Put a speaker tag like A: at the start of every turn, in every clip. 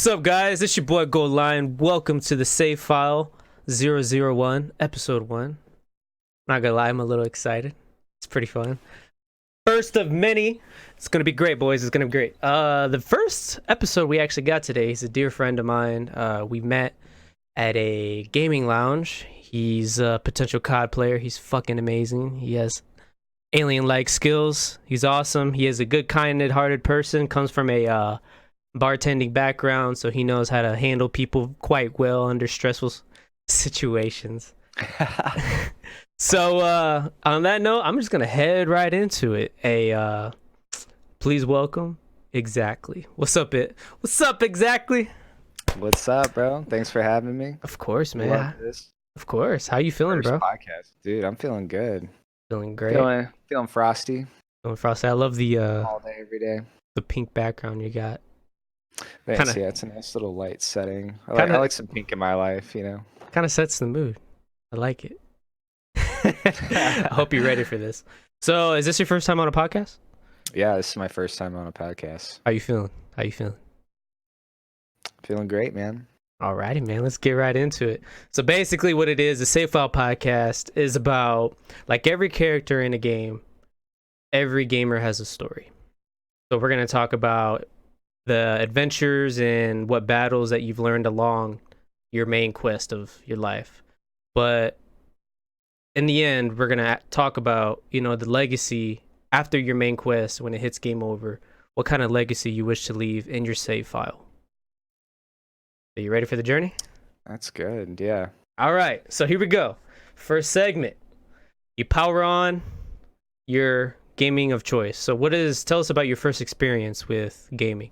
A: What's up, guys? It's your boy Gold Lion. Welcome to the Save File 001, Episode 1. Not gonna lie, I'm a little excited. It's pretty fun. First of many. It's gonna be great, boys. It's gonna be great. The first episode we actually got today, he's a dear friend of mine. We met at a gaming lounge. He's a potential COD player. He's fucking amazing. He has alien-like skills. He's awesome. He is a good, kind-hearted person. Comes from a bartending background, so he knows how to handle people quite well under stressful situations. So on that note, I'm just gonna head right into it. Please welcome Ittzachly. What's up, Ittzachly?
B: What's up, bro? Thanks for having me.
A: Of course, man.
B: Love this.
A: Of course. How you feeling,
B: First
A: bro?
B: podcast, dude. I'm feeling good.
A: Feeling great.
B: Feeling frosty.
A: Feeling frosty. I love the
B: all day, every day.
A: the pink background you got.
B: Thanks.
A: Kinda-
B: Yeah, it's a nice little light setting. I
A: Kinda-
B: like some pink in my life, you know.
A: Kind of sets the mood. I like it. I hope you're ready for this. So, is this your first time on a podcast?
B: Yeah, this is my first time on a podcast.
A: How you feeling?
B: Feeling great, man.
A: Alrighty, man. Let's get right into it. So basically what it is, the Save File podcast is about, like every character in a game, every gamer has a story. So we're going to talk about the adventures and what battles that you've learned along your main quest of your life. But in the end, we're going to talk about, the legacy after your main quest when it hits game over, what kind of legacy you wish to leave in your save file. Are you ready for the journey?
B: That's good. Yeah.
A: All right, so here we go. First segment. You power on your gaming of choice. So tell us about your first experience with gaming.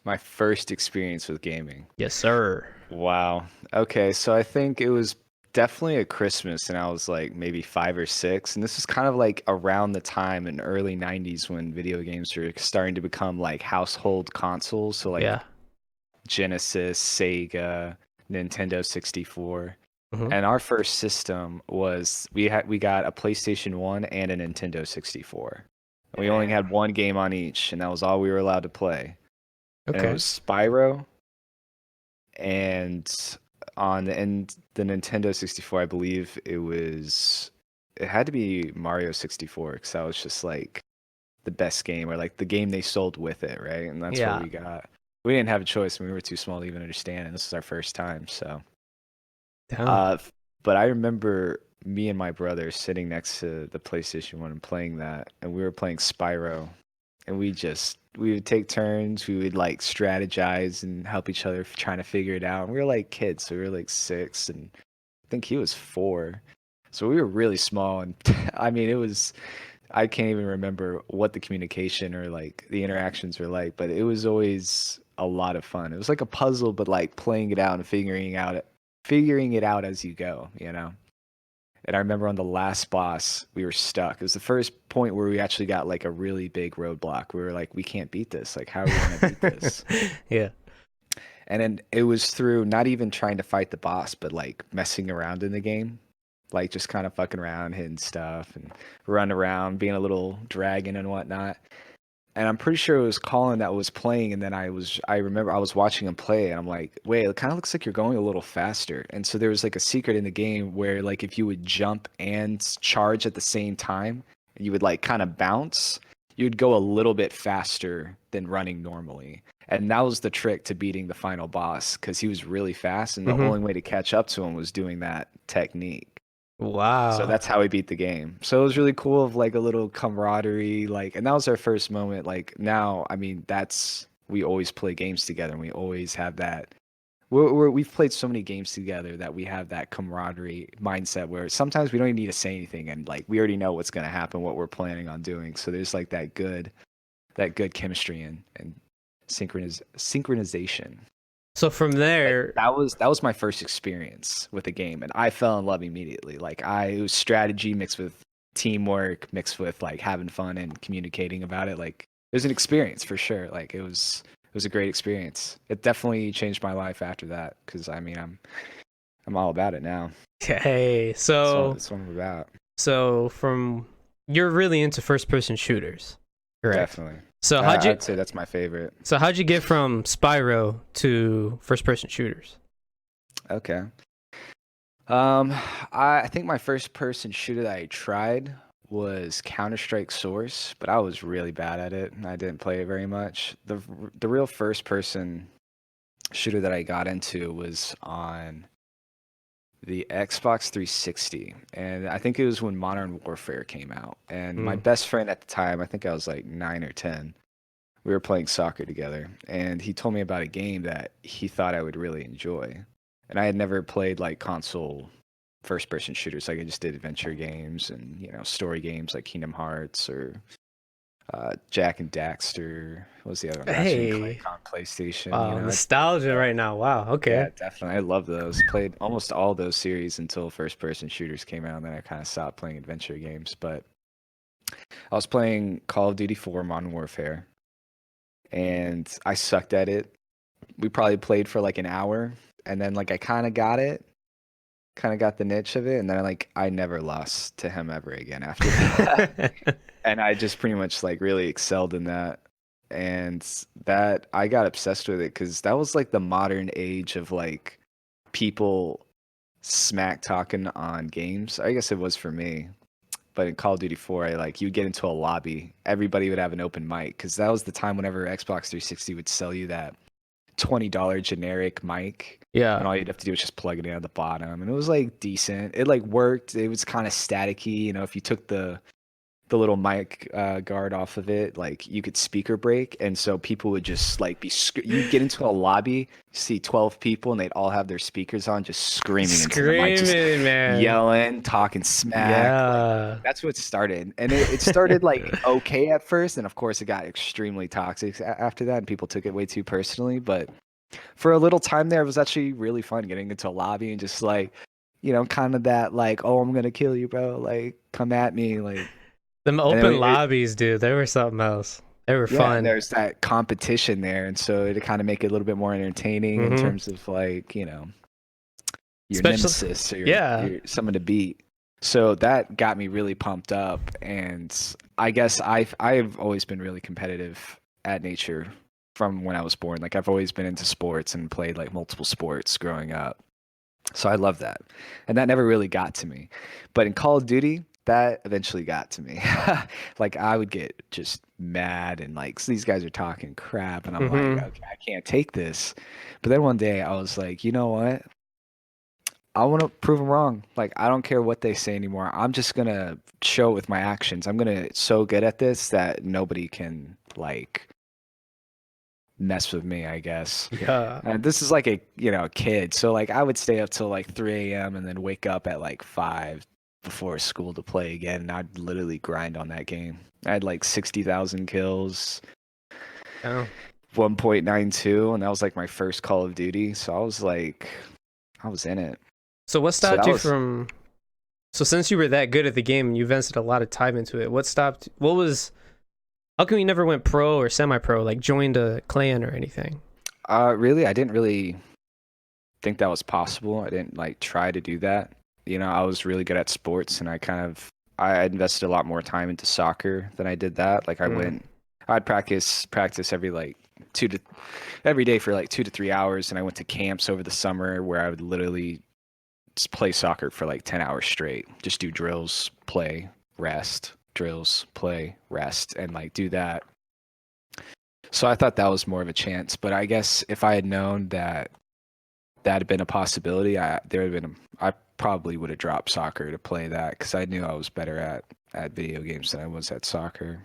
B: My first experience with gaming.
A: Yes, sir.
B: Wow. Okay, so I think it was definitely at Christmas, and I was like maybe 5 or 6, and this is kind of like around the time in early 90s when video games were starting to become like household consoles. So like
A: Yeah.
B: Genesis, Sega, Nintendo 64.
A: Mhm.
B: And our first system was we got a PlayStation 1 and a Nintendo 64. And we only had one game on each, and that was all we were allowed to play. And it
A: Okay.
B: was Spyro. And on the Nintendo 64, I believe it had to be Mario 64, because that was just like the best game, or like the game they sold with it, right? And that's
A: Yeah.
B: what we got. We didn't have a choice. We were too small to even understand, and this was our first time. So,
A: Damn.
B: but I remember me and my brother sitting next to the PlayStation 1 and playing that, and we were playing Spyro, and we would take turns. We would like strategize and help each other trying to figure it out. And we were like kids, so we were like 6, and I think he was 4. So we were really small, and I mean, I can't even remember what the communication or like the interactions were like, but it was always a lot of fun. It was like a puzzle, but like playing it out and figuring it out as you go, And I remember on the last boss, we were stuck. It was the first point where we actually got like a really big roadblock. We were like, we can't beat this. Like, how are we going to beat this?
A: Yeah.
B: And then it was through not even trying to fight the boss, but like messing around in the game. Like just kind of fucking around, hitting stuff and run around, being a little dragon and whatnot. And I'm pretty sure it was Colin that was playing, and then I remember I was watching him play, and I'm like, wait, it kind of looks like you're going a little faster. And so there was like a secret in the game where like if you would jump and charge at the same time, and you would like kind of bounce, you'd go a little bit faster than running normally. And that was the trick to beating the final boss, because he was really fast, and the only way to catch up to him was doing that technique.
A: Wow.
B: So that's how we beat the game. So it was really cool, of like a little camaraderie, like, and that was our first moment. Like now, I mean, we always play games together, and we always have that. We've played so many games together that we have that camaraderie mindset where sometimes we don't even need to say anything, and like we already know what's going to happen, what we're planning on doing. So there's like that good chemistry and synchronization.
A: So from there,
B: Like, that was my first experience with a game, and I fell in love immediately. Like it was strategy mixed with teamwork, mixed with like having fun and communicating about it. Like it was an experience for sure. Like it was a great experience. It definitely changed my life after that, because I mean I'm all about it now.
A: hey, so
B: That's what I'm about.
A: so you're really into first person shooters. Correct.
B: Definitely.
A: So how'd you
B: I'd say that's my favorite.
A: so how'd you get from Spyro to first person shooters?
B: Okay. I think my first person shooter that I tried was Counter-Strike Source, but I was really bad at it and I didn't play it very much. The real first person shooter that I got into was on the Xbox 360, and I think it was when Modern Warfare came out. And my
A: Mm.
B: best friend at the time, I think I was like 9 or 10, we were playing soccer together, and he told me about a game that he thought I would really enjoy. And I had never played like console first person shooters. Like I just did adventure games and, story games like Kingdom Hearts or Jack and Daxter. What was the other one? Ratchet and Clank
A: Hey,
B: on PlayStation.
A: wow, nostalgia right now. Wow,
B: Yeah,
A: okay.
B: definitely. I love those. Played almost all those series until first person shooters came out, and then I kind of stopped playing adventure games. But I was playing Call of Duty 4 Modern Warfare, and I sucked at it. We probably played for like an hour, and then like I kind of got it, kind of got the niche of it, and then like I never lost to him ever again after that. And I just pretty much like really excelled in that. And that I got obsessed with it because that was like the modern age of like people smack talking on games. I guess it was for me. But in Call of Duty 4, you'd get into a lobby, everybody would have an open mic because that was the time whenever Xbox 360 would sell you that $20 generic mic. And
A: Yeah.
B: all you'd have to do was just plug it in at the bottom. And it was like decent. It like worked. It was kind of staticky. If you took the little mic guard off of it, like you could speaker break, and so people would just like you'd get into a lobby, see 12 people, and they'd all have their speakers on, just screaming into the mic, just
A: Screaming, man.
B: yelling, talking smack.
A: Yeah.
B: That's what started, and it started like okay at first, and of course it got extremely toxic after that, and people took it way too personally. But for a little time there, it was actually really fun getting into a lobby and just like, kind of that like, oh, I'm gonna kill you, bro, like come at me, like.
A: Them
B: And then
A: open lobbies, dude, they were something else. They were
B: yeah, and
A: fun.
B: there's that competition there, and so to kind of make it a little bit more entertaining in
A: Mm-hmm.
B: terms of like, your
A: Especially,
B: nemesis or
A: yeah.
B: your someone to beat. So that got me really pumped up, and I guess I've always been really competitive at nature from when I was born. Like I've always been into sports and played like multiple sports growing up. So I love that. And that never really got to me. But in Call of Duty, that eventually got to me. Like I would get just mad and like, so these guys are talking crap and I'm like,
A: Mm-hmm.
B: okay, I can't take this. But then one day I was like, you know what? I want to prove them wrong. Like I don't care what they say anymore. I'm just going to show it with my actions. I'm going to so good at this that nobody can like mess with me, I guess.
A: Yeah.
B: And this is like a kid. So like I would stay up till like 3 a.m. and then wake up at like 5 before school to play again. And I'd literally grind on that game. I had like 60,000 kills,
A: Oh.
B: 1.92, and that was like my first Call of Duty. So I was in it.
A: So what
B: So
A: stopped
B: that
A: you
B: was
A: from? So since you were that good at the game and you invested a lot of time into it, what stopped? What was? How come you never went pro or semi-pro? Like joined a clan or anything?
B: really, I didn't really think that was possible. I didn't like try to do that. I was really good at sports, and I invested a lot more time into soccer than I did that. Like
A: Mm.
B: I'd practice every day for like 2 to 3 hours, and I went to camps over the summer where I would literally just play soccer for like 10 hours straight. Just do drills, play, rest, drills, play, rest, and like do that. So I thought that was more of a chance, but I guess if I had known that had been a possibility, I probably would have dropped soccer to play that because I knew I was better at video games than I was at soccer.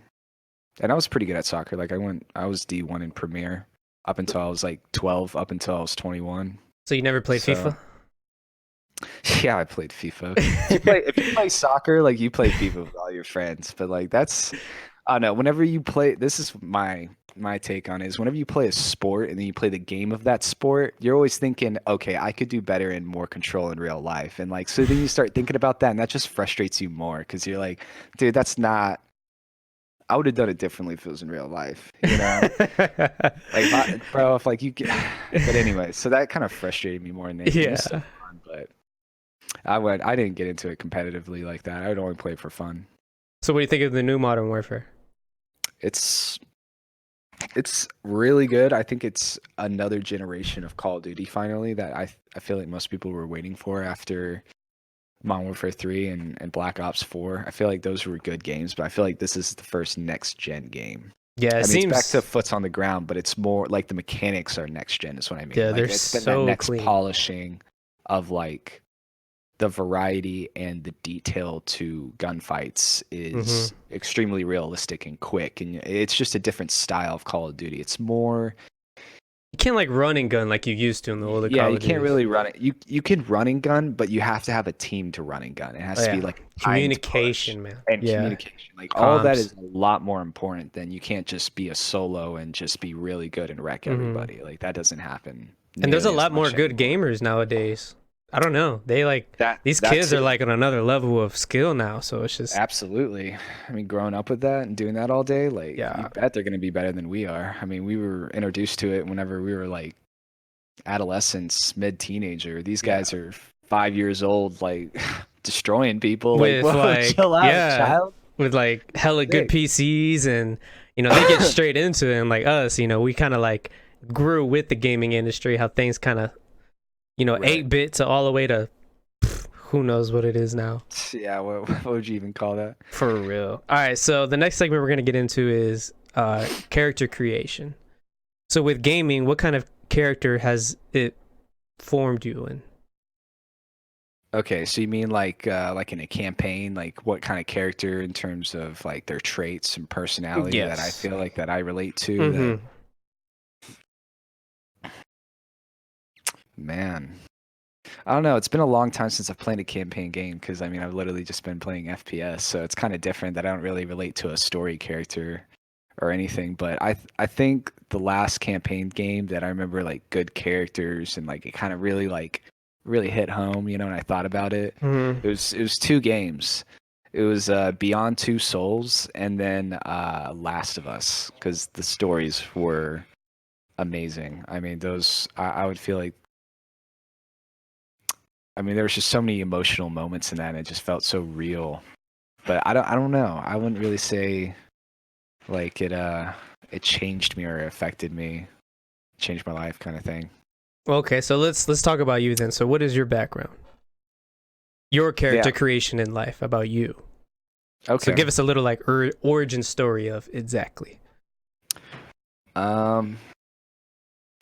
B: And I was pretty good at soccer. Like I was D1 in Premier up until I was like 12, up until I was 21.
A: So you never played
B: So
A: FIFA?
B: yeah, I played FIFA. If you play soccer, like you play FIFA with all your friends, but like I don't know. Whenever you play, this is my take on it, is whenever you play a sport and then you play the game of that sport, you're always thinking, okay, I could do better and more control in real life, and like so then you start thinking about that, and that just frustrates you more because you're like, dude, that's not. I would have done it differently if it was in real life, Like, bro, if like you get, but anyway, so that kind of frustrated me more than anything. It was still
A: Yeah.
B: fun, but I didn't get into it competitively like that. I would only play for fun.
A: So what do you think of the new Modern Warfare?
B: It's really good. I think it's another generation of Call of Duty finally that I feel like most people were waiting for after Modern Warfare 3 and Black Ops 4. I feel like those were good games, but I feel like this is the first next gen game.
A: Yeah, it
B: I mean, it's back
A: seems.
B: to foots on the ground, but it's more like the mechanics are next gen is what I mean.
A: Yeah,
B: Like
A: they're
B: it's been that
A: so
B: next
A: clean.
B: polishing of like the variety and the detail to gunfights is extremely realistic and quick, and it's just a different style of Call of Duty. It's more
A: You can't like run and gun like you used to in the older
B: yeah,
A: Call
B: you
A: of
B: can't
A: Duties.
B: really run it. You can run and gun, but you have to have a team to run and gun. It has
A: Oh
B: to be
A: yeah,
B: like a timed push
A: communication, man.
B: and
A: Yeah,
B: communication. Like all of that
A: comps.
B: is a lot more important than you can't just be a solo and just be really good and wreck everybody. Like that doesn't happen
A: And there's a
B: nearly as
A: lot more
B: much
A: good
B: anymore.
A: gamers nowadays. I don't know. They like these
B: That
A: kids are
B: too.
A: like on another level of skill now. So it's just
B: Absolutely. I mean, growing up with that and doing that all day, like you
A: yeah,
B: bet they're going to be better than we are. I mean, we were introduced to it whenever we were like adolescents, mid-teenager. These
A: yeah.
B: guys are 5 years old, like destroying people. Like,
A: With
B: whoa,
A: like
B: chill out,
A: yeah,
B: child.
A: with like hella good
B: Sick.
A: PCs and they get straight into it. And like us, we kind of like grew with the gaming industry. How things kind of
B: Right.
A: 8-bit to all the way to who knows what it is now.
B: Yeah. What would you even call that?
A: For real. All right, so the next segment we're gonna get into is character creation. So with gaming, what kind of character has it formed you in?
B: Okay, so you mean like in a campaign, like what kind of character in terms of like their traits and personality that I
A: Yes.
B: feel like that I relate to that
A: Mm-hmm.
B: man. I don't know. It's been a long time since I've played a campaign game because I mean I've literally just been playing FPS, so it's kind of different that I don't really relate to a story character or anything. But I think the last campaign game that I remember like good characters and like it kind of really hit home, and I thought about it.
A: Mm-hmm.
B: It was two games. It was Beyond Two Souls and then Last of Us because the stories were amazing. I mean those I would feel like I mean, there was just so many emotional moments in that, and it just felt so real. But I don't know. I wouldn't really say like it changed me or affected me, changed my life, kind of thing.
A: Okay, so let's talk about you then. So what is your background? Your character
B: Yeah.
A: creation in life about you. So
B: Okay.
A: give us a little like origin story of Ittzachly.
B: Um.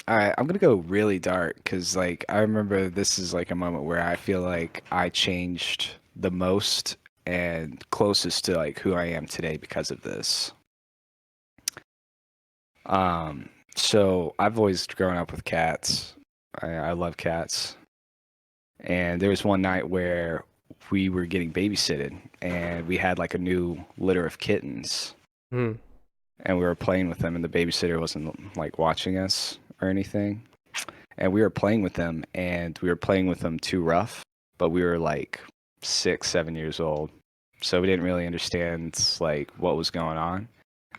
B: All right. I'm gonna go really dark because like I remember this is like a moment where I feel like I changed the most and closest to like who I am today because of this. So I've always grown up with cats. I love cats. And there was one night where we were getting babysitted and we had like a new litter of kittens
A: Mm.
B: and we were playing with them and the babysitter wasn't like watching us or anything. And we were playing with them and we were playing with them too rough, but we were like 6, 7 years old. So we didn't really understand like what was going on.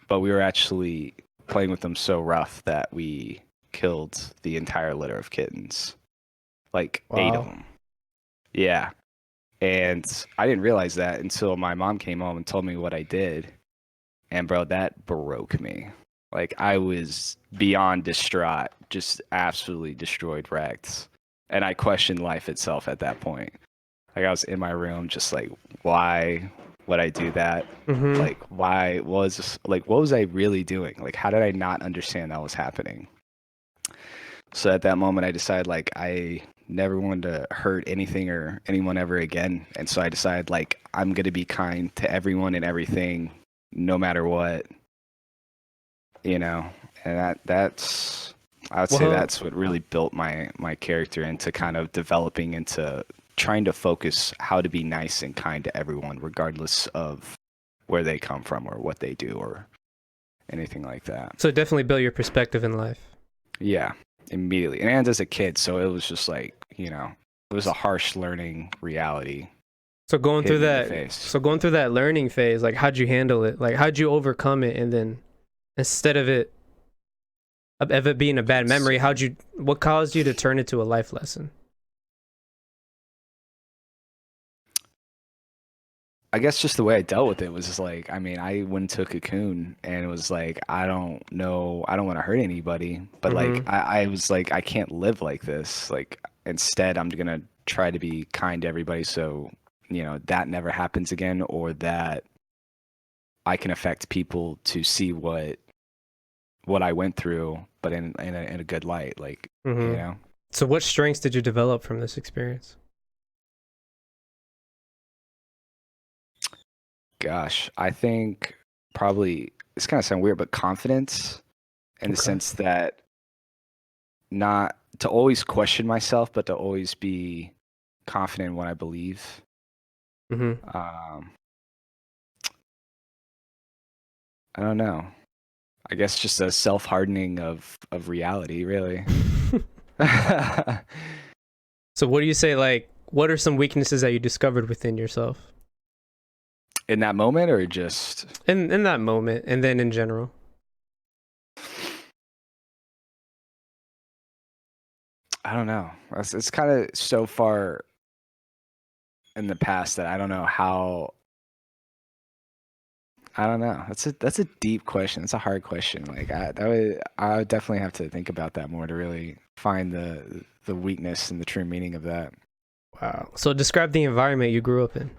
B: But we were actually playing with them so rough that we killed the entire litter of kittens. Like 8 of
A: Wow.
B: them. Yeah. And I didn't realize that until my mom came home and told me what I did. And bro, that broke me. Like I was beyond distraught, just absolutely destroyed, wrecked. And I questioned life itself at that point. Like I was in my room just like, why would I do that?
A: Mm-hmm.
B: Like what was I really doing? Like how did I not understand that was happening? So at that moment I decided like I never wanted to hurt anything or anyone ever again. And so I decided like I'm gonna be kind to everyone and everything no matter what. And that's I would say
A: Well,
B: that's what really built my character into kind of developing into trying to focus how to be nice and kind to everyone regardless of where they come from or what they do or anything like that.
A: so it definitely built your perspective in life.
B: Yeah, immediately. And as a kid, so it was just like, it was a harsh learning reality.
A: So going
B: Hit
A: through
B: me in the
A: that,
B: face.
A: so going through that learning phase, like how'd you handle it? Like how'd you overcome it? And then instead of it being a bad memory, what caused you to turn it to a life lesson?
B: I guess just the way I dealt with it was just like, I mean, I went to a cocoon and it was like, I don't know, I don't want to hurt anybody, but like,
A: Mm-hmm.
B: I was like, I can't live like this. Like, instead, I'm gonna try to be kind to everybody, so that never happens again, or that I can affect people to see what I went through, but in a good light, like, you
A: Mm-hmm.
B: know.
A: So what strengths did you develop from this experience?
B: Gosh, I think probably it's kind of sound weird, but confidence in the
A: Okay.
B: sense that not to always question myself, but to always be confident in what I believe.
A: Mm-hmm.
B: Um, I don't know. I guess just a self-hardening of reality, really.
A: So what do you say, like, what are some weaknesses that you discovered within yourself
B: In that moment, or just
A: in that moment and then in general?
B: I don't know. It's kind of so far in the past that I don't know how. I don't know. That's a deep question. It's a hard question. Like I would definitely have to think about that more to really find the weakness and the true meaning of that.
A: Wow. So describe the environment you grew up in.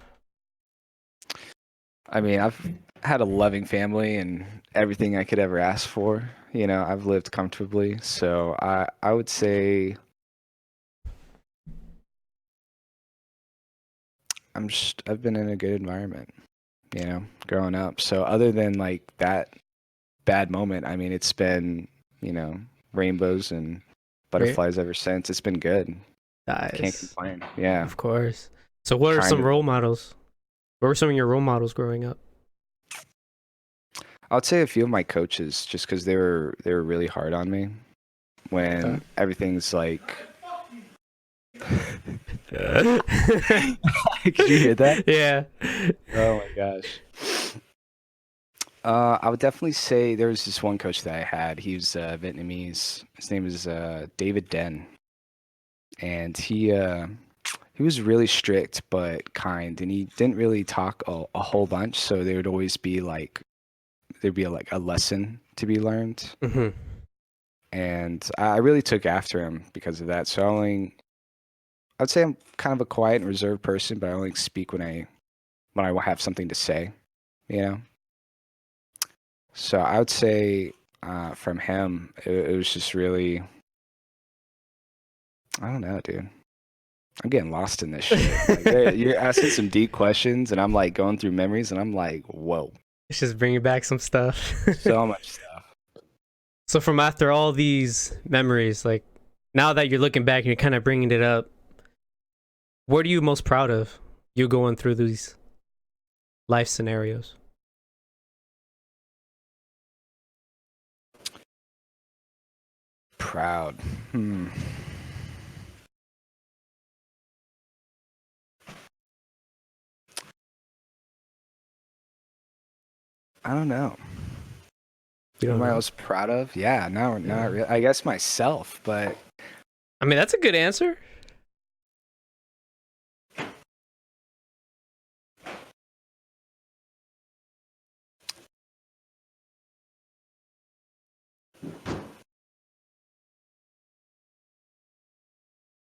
B: I mean, I've had a loving family and everything I could ever ask for. I've lived comfortably. So I would say I've been in a good environment, growing up. So other than like that bad moment, I mean, it's been, rainbows and
A: Right.
B: butterflies ever since. It's been good. Can't
A: Nice.
B: complain. Yeah.
A: Of course. So what are
B: Trying
A: some
B: to
A: role models? What were some of your role models growing up?
B: I would say a few of my coaches just because they were really hard on me
A: Okay.
B: when everything's like
A: Yeah.
B: Could you hear that?
A: Yeah.
B: Oh my gosh. I would definitely say there was this one coach that I had. He was Vietnamese. His name is David Den, and he was really strict but kind, and he didn't really talk a whole bunch. So there would always be like there'd be like a lesson to be learned,
A: Hmm.
B: and I really took after him because of that. So I'd say I'm kind of a quiet and reserved person, but I only speak when I have something to say, you know. So I would say from him, it was just really, I don't know, dude. I'm getting lost in this shit. Like you're asking some deep questions, and I'm like going through memories, and I'm like, whoa,
A: It's just bringing back some stuff.
B: so much stuff.
A: So from after all these memories, like now that you're looking back and you're kind of bringing it up, what are you most proud of? You going through these life scenarios.
B: Proud. Hmm. I don't know.
A: You
B: What
A: don't
B: am I
A: know.
B: most proud of? Yeah, no,
A: Yeah.
B: not really. I guess myself, but
A: I mean, that's a good answer.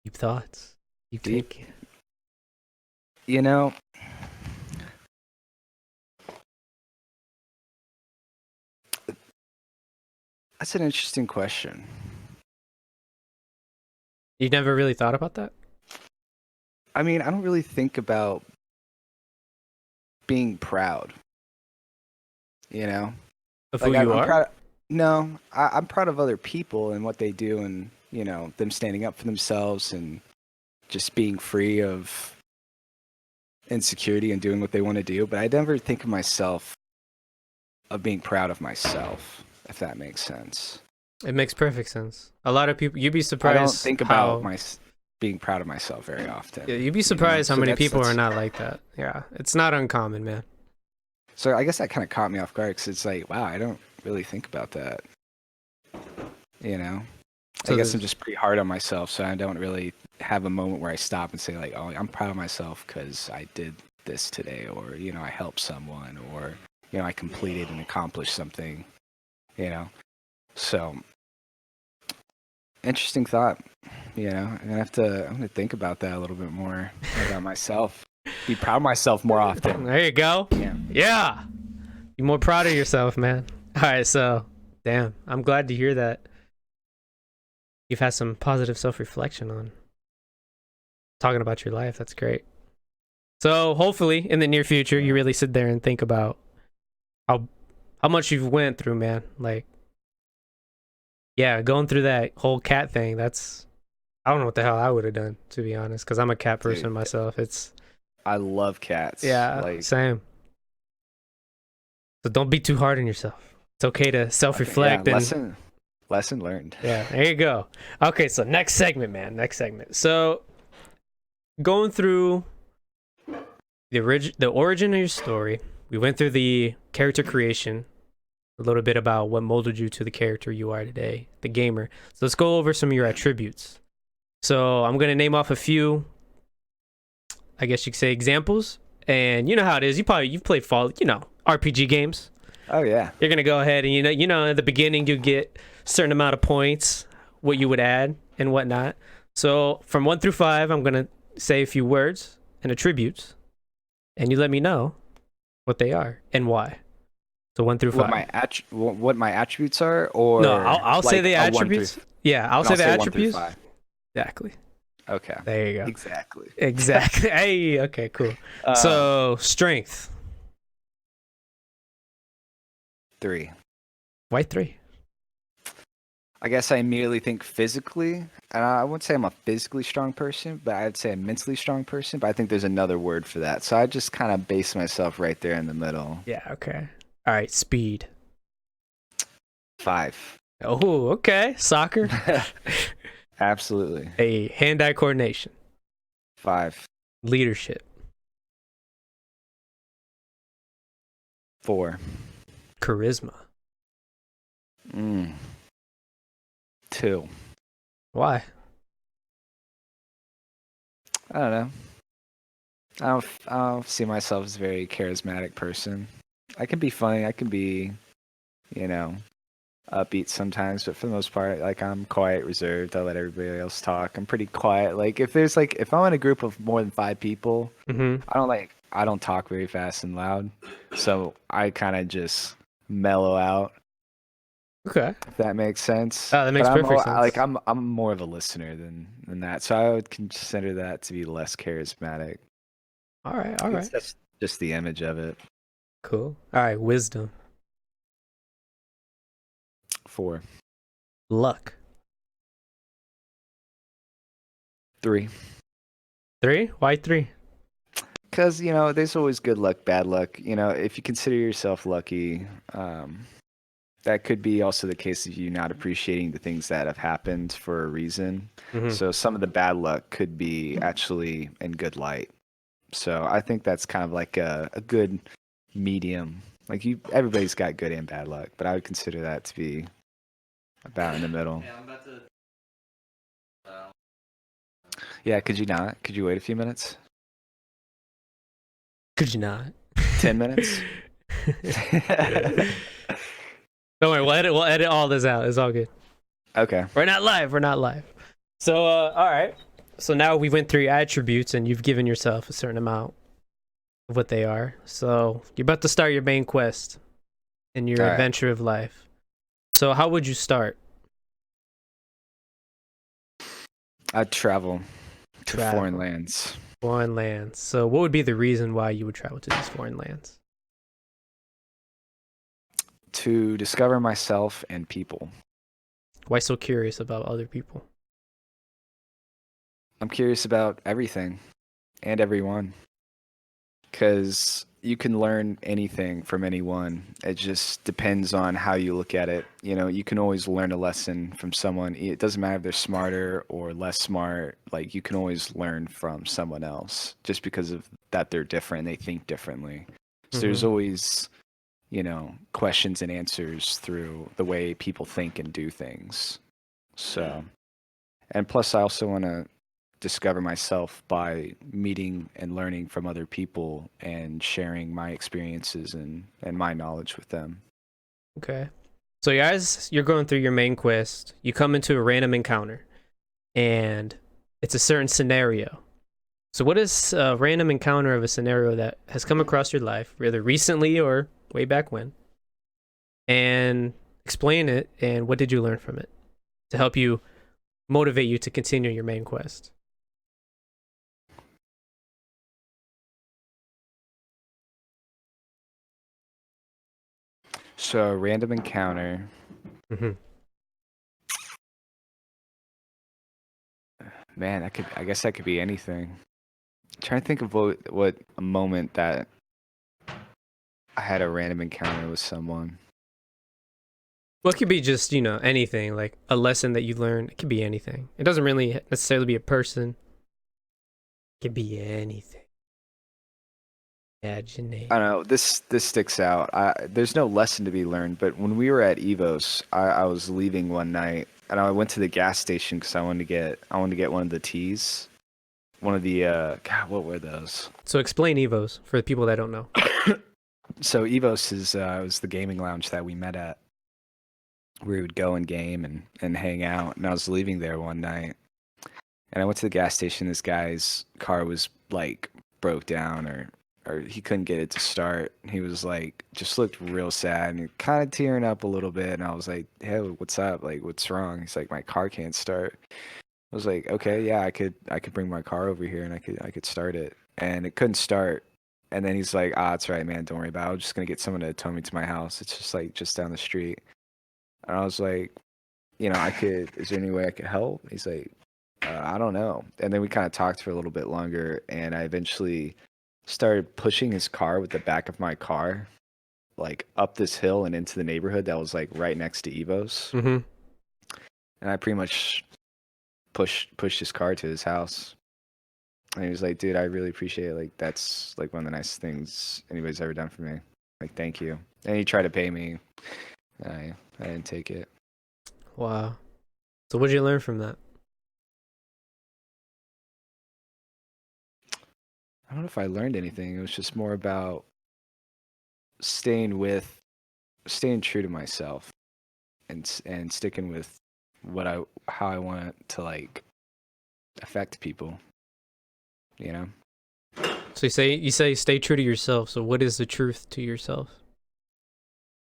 A: Deep thoughts. Deep
B: deep.
A: thinking.
B: You know, that's an interesting question.
A: You never really thought about that?
B: I mean, I don't really think about being proud, you know?
A: Of who
B: Like
A: you
B: I'm
A: are?
B: proud. No, I'm proud of other people and what they do, and them standing up for themselves and just being free of insecurity and doing what they want to do. But I never think of myself of being proud of myself, if that makes sense.
A: It makes perfect sense. A lot of people, you'd be
B: I don't
A: surprised
B: think about
A: how,
B: being proud of myself very
A: yeah,
B: often.
A: you'd be surprised how
B: So
A: many people are
B: that's
A: not like that. Yeah. It's not uncommon, man.
B: so I guess that kind of caught me off guard because it's like, wow, I don't really think about that. You know, I
A: So
B: guess I'm
A: there's,
B: just pretty hard on myself, so I don't really have a moment where I stop and say like, oh, I'm proud of myself because I did this today, or I helped someone, or I completed and accomplished something. So interesting thought. I'm gonna think about that a little bit more about myself. Be proud of myself more often.
A: There you go. Yeah. Be more proud of yourself, man. All right, so damn, I'm glad to hear that you've had some positive self-reflection on talking about your life. That's great. So hopefully in the near future you really sit there and think about how much you've went through, man. Like, yeah, going through that whole cat thing, I don't know what the hell I would have done, to be honest, because I'm a cat person
B: Dude,
A: myself.
B: I love cats.
A: Yeah, same. So don't be too hard on yourself. It's okay to self-reflect.
B: Yeah, lesson learned.
A: Yeah, there you go. Okay, so next segment, man. Next segment. So going through the origin of your story, we went through the character creation, a little bit about what molded you to the character you are today, the gamer. So let's go over some of your attributes. So I'm gonna name off a few, I guess you could say, examples. And you know how it is. You've played RPG games.
B: Oh yeah.
A: You're gonna go ahead and at the beginning you get a certain amount of points, what you would add and whatnot. So from 1 through 5, I'm gonna say a few words and attributes, and you let me know what they are and why. So 1 through 5.
B: What my attributes are, or
A: no, I'll say the attributes. Yeah, I'll say the attributes.
B: 1 through 5.
A: Exactly.
B: Okay.
A: There you go.
B: Exactly.
A: Hey. Okay. Cool. So strength.
B: 3.
A: Why 3?
B: I guess I immediately think physically, and I wouldn't say I'm a physically strong person, but I'd say a mentally strong person. But I think there's another word for that, so I just kind of base myself right there in the middle.
A: Yeah. Okay. All right. Speed.
B: 5.
A: Oh. Okay. Soccer.
B: Absolutely.
A: Hey. Hand-eye coordination.
B: 5.
A: Leadership.
B: 4.
A: Charisma.
B: 2.
A: Why?
B: I don't know. I don't see myself as a very charismatic person. I can be funny. I can be, upbeat sometimes, but for the most part, like, I'm quiet, reserved. I let everybody else talk. I'm pretty quiet. Like, if I'm in a group of more than 5 people, I don't talk very fast and loud, so I kind of just mellow out.
A: Okay.
B: If that makes sense.
A: Oh, that makes perfect sense.
B: Like, I'm more of a listener than that, so I would consider that to be less charismatic.
A: All right.
B: That's just the image of it.
A: Cool. All right. Wisdom.
B: 4.
A: Luck.
B: 3.
A: 3? Why 3?
B: Because, there's always good luck, bad luck. If you consider yourself lucky, that could be also the case of you not appreciating the things that have happened for a reason.
A: Mm-hmm.
B: So some of the bad luck could be actually in good light. So I think that's kind of like a good medium. Like, everybody's got good and bad luck, but I would consider that to be about in the middle.
C: Yeah, I'm about to.
B: Yeah, could you not? Could you wait a few minutes?
A: Could you not?
B: 10 minutes?
A: Don't worry, we'll edit all this out. It's all good.
B: Okay.
A: We're not live. So, all right. So now we went through your attributes, and you've given yourself a certain amount of what they are. So you're about to start your main quest in your adventure of life. So how would you start?
B: I'd travel to foreign lands.
A: Foreign lands. So what would be the reason why you would travel to these foreign lands?
B: To discover myself and people.
A: Why so curious about other people?
B: I'm curious about everything and everyone. Because you can learn anything from anyone. It just depends on how you look at it. You can always learn a lesson from someone. It doesn't matter if they're smarter or less smart. Like, you can always learn from someone else just because of that they're different. They think differently. So there's always, questions and answers through the way people think and do things. So, and plus I also want to discover myself by meeting and learning from other people and sharing my experiences and my knowledge with them.
A: Okay. So as you're going through your main quest, you come into a random encounter, and it's a certain scenario. So what is a random encounter of a scenario that has come across your life, whether recently or way back when? And explain it, and what did you learn from it to help you motivate you to continue your main quest?
B: So, a random encounter.
A: Mm-hmm.
B: Man, I guess that could be anything. I'm trying to think of what a moment that I had a random encounter with someone.
A: Well, it could be just, anything, like a lesson that you learned. It could be anything. It doesn't really necessarily be a person. It could be anything. Imagination.
B: I don't know. This sticks out. There's no lesson to be learned, but when we were at Evos, I was leaving one night and I went to the gas station because I wanted to get one of the teas, one of the God, what were those?
A: So explain Evos for the people that don't know.
B: So Evos is was the gaming lounge that we met at. We would go and game and hang out, and I was leaving there one night, and I went to the gas station. This guy's car was like broke down or he couldn't get it to start. He was like, just looked real sad and kind of tearing up a little bit. And I was like, hey, what's up? Like, what's wrong? He's like, my car can't start. I was like, okay, yeah, I could bring my car over here and I could start it. And it couldn't start. And then he's like, that's right, man, don't worry about it. I'm just gonna get someone to tow me to my house. It's just like just down the street. And I was like, is there any way I could help? He's like, I don't know. And then we kind of talked for a little bit longer, and I eventually started pushing his car with the back of my car, like up this hill and into the neighborhood that was like right next to Evo's.
A: Mm-hmm.
B: And I pretty much pushed his car to his house. And he was like, dude, I really appreciate it. Like, that's like one of the nicest things anybody's ever done for me. Like, thank you. And he tried to pay me. And I didn't take it.
A: Wow. So what did you learn from that?
B: I don't know if I learned anything. It was just more about staying true to myself and sticking with how I want it to like affect people, you know?
A: So you say stay true to yourself. So what is the truth to yourself?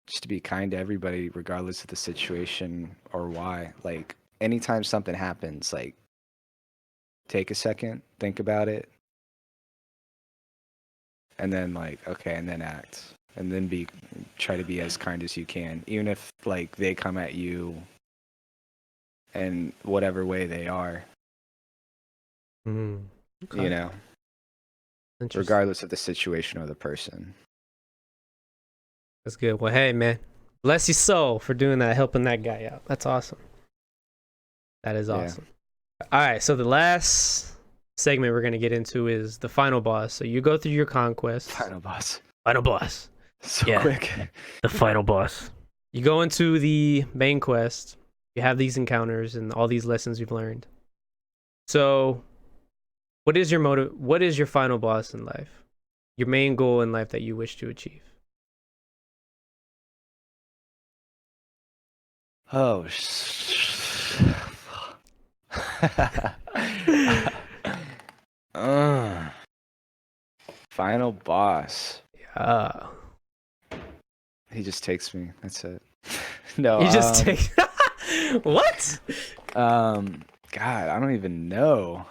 B: Just to be kind to everybody regardless of the situation or why. Like anytime something happens, like take a second, think about it, and then like okay, and then act. And then try to be as kind as you can, even if like they come at you in whatever way they are.
A: Mm. Okay.
B: You know, regardless of the situation or the person.
A: That's good. Well, hey, man, bless your soul for doing that, helping that guy out. That's awesome. That is awesome. Yeah. All right, so the last segment we're gonna get into is the final boss. So you go through your conquest.
B: Final boss.
A: Final boss.
B: So quick.
A: The final boss. You go into the main quest. You have these encounters and all these lessons you've learned. So, what is your motive? What is your final boss in life? Your main goal in life that you wish to achieve?
B: Oh, final boss.
A: Yeah.
B: He just takes me. That's it. No.
A: You just take. What?
B: God, I don't even know.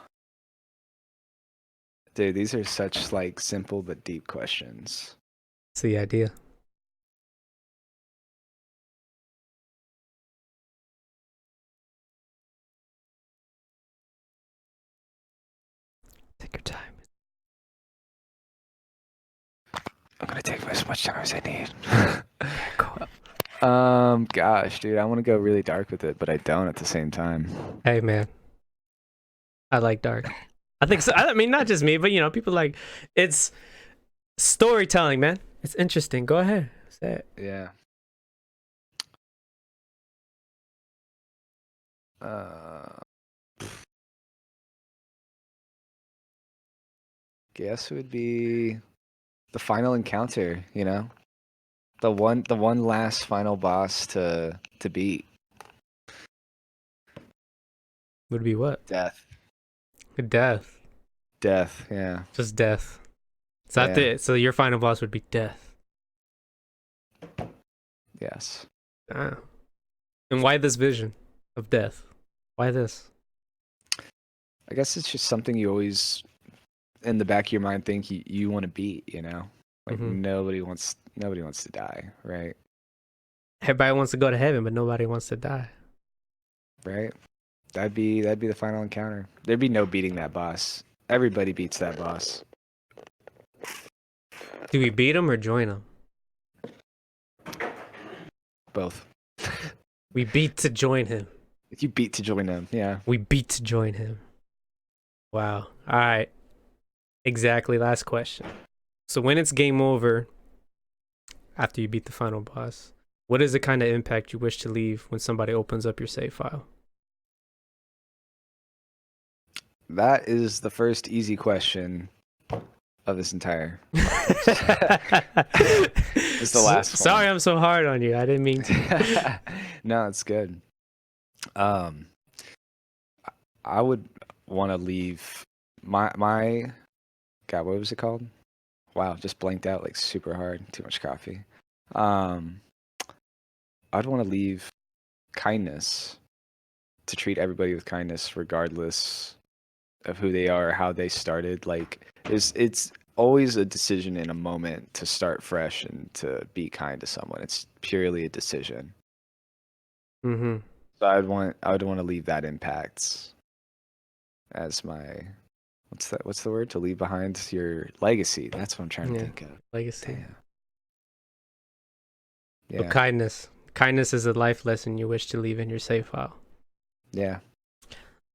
B: Dude, these are such like simple but deep questions.
A: That's the idea. Take your time.
B: I'm gonna take as much time as I need.
A: Cool.
B: Gosh, dude, I want to go really dark with it, but I don't at the same time.
A: Hey, man. I like dark. I think so. I mean, not just me, but people like it's storytelling, man. It's interesting. Go ahead, say it.
B: Yeah. guess it would be the final encounter, you know? The one last final boss to beat.
A: Would be what?
B: Death.
A: Death.
B: Death, yeah.
A: Just death. So that's
B: Yeah.
A: it. So your final boss would be death.
B: Yes.
A: Ah. And why this vision of death? Why this?
B: I guess it's just something you always in the back of your mind think you want to beat, you know? Like
A: Mhm.
B: nobody wants to die, right?
A: Everybody wants to go to heaven, but nobody wants to die.
B: Right? That'd be the final encounter. There'd be no beating that boss. Everybody beats that boss.
A: Do we beat him or join him?
B: Both.
A: We beat to join him.
B: If you beat to join them, yeah.
A: We beat to join him. Wow. All right. Exactly. Last question. So when it's game over, after you beat the final boss, what is the kind of impact you wish to leave when somebody opens up your save file?
B: That is the first easy question of this entire.
A: It's
B: the last one.
A: Sorry, I'm so hard on you. I didn't mean to.
B: No, it's good. I would want to leave my God, what was it called? Wow, just blanked out like super hard. Too much coffee. I'd want to leave kindness, to treat everybody with kindness regardless of who they are or how they started. Like it's always a decision in a moment to start fresh and to be kind to someone. It's purely a decision.
A: Mm-hmm.
B: So I would want to leave that impact as my what's the word, to leave behind your legacy. That's what I'm trying to think of.
A: Legacy.
B: Damn.
A: So
B: Yeah.
A: kindness is a life lesson you wish to leave in your save file.
B: Yeah.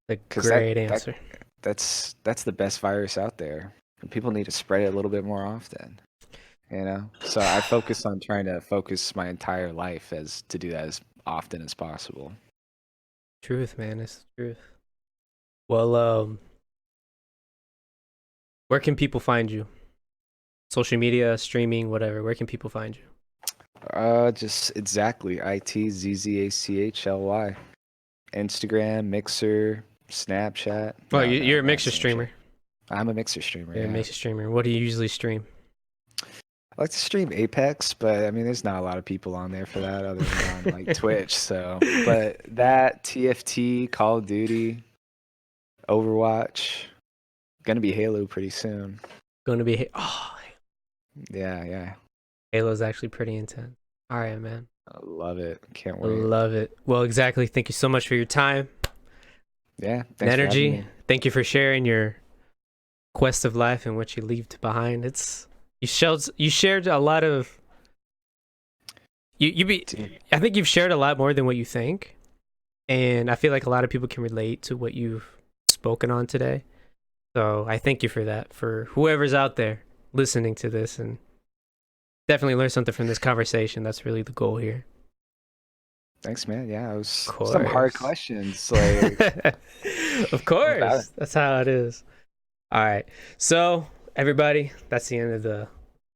A: The
B: 'Cause
A: great answer.
B: That's the best virus out there. And people need to spread it a little bit more often. You know? So I focus on trying to focus my entire life as to do that as often as possible.
A: Truth, man. It's the truth. Well, where can people find you? Social media, streaming, whatever. Where can people find you?
B: Just Ittzachly, Itzzachly. Instagram, Mixer, Snapchat.
A: Oh,
B: No,
A: you're a
B: not
A: mixer
B: Snapchat.
A: streamer.
B: I'm a Mixer streamer.
A: You're a
B: Yeah.
A: mixer streamer. What do you usually stream?
B: I like to stream Apex, but I mean, there's not a lot of people on there for that other than on like Twitch. So, but that TFT, Call of Duty, Overwatch, gonna be Halo pretty soon.
A: Going to be
B: Yeah.
A: Halo's actually pretty intense. All right, man.
B: I love it. Can't
A: I
B: wait.
A: love it. Well, exactly. Thank you so much for your time
B: Yeah.
A: and
B: Thanks for having
A: energy.
B: me.
A: Thank you for sharing your quest of life and what you leave behind. You shared a lot of
B: Dude,
A: I think you've shared a lot more than what you think, and I feel like a lot of people can relate to what you've spoken on today. So I thank you for that. For whoever's out there listening to this, and definitely learn something from this conversation. That's really the goal here.
B: Thanks, man. Yeah, it was
A: Of
B: some hard
A: course.
B: questions. Like,
A: Of
B: Without
A: course.
B: it.
A: That's how it is. All right. So, everybody, that's the end of the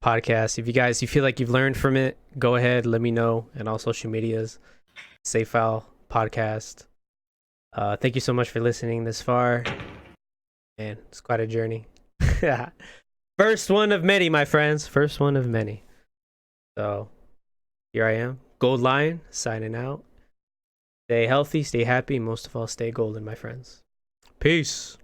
A: podcast. If you feel like you've learned from it, go ahead, let me know in all social medias. Safe File Podcast. Thank you so much for listening this far. Man, it's quite a journey. First one of many, my friends. First one of many. So, here I am. Gold Lion, signing out. Stay healthy, stay happy, most of all, stay golden, my friends. Peace.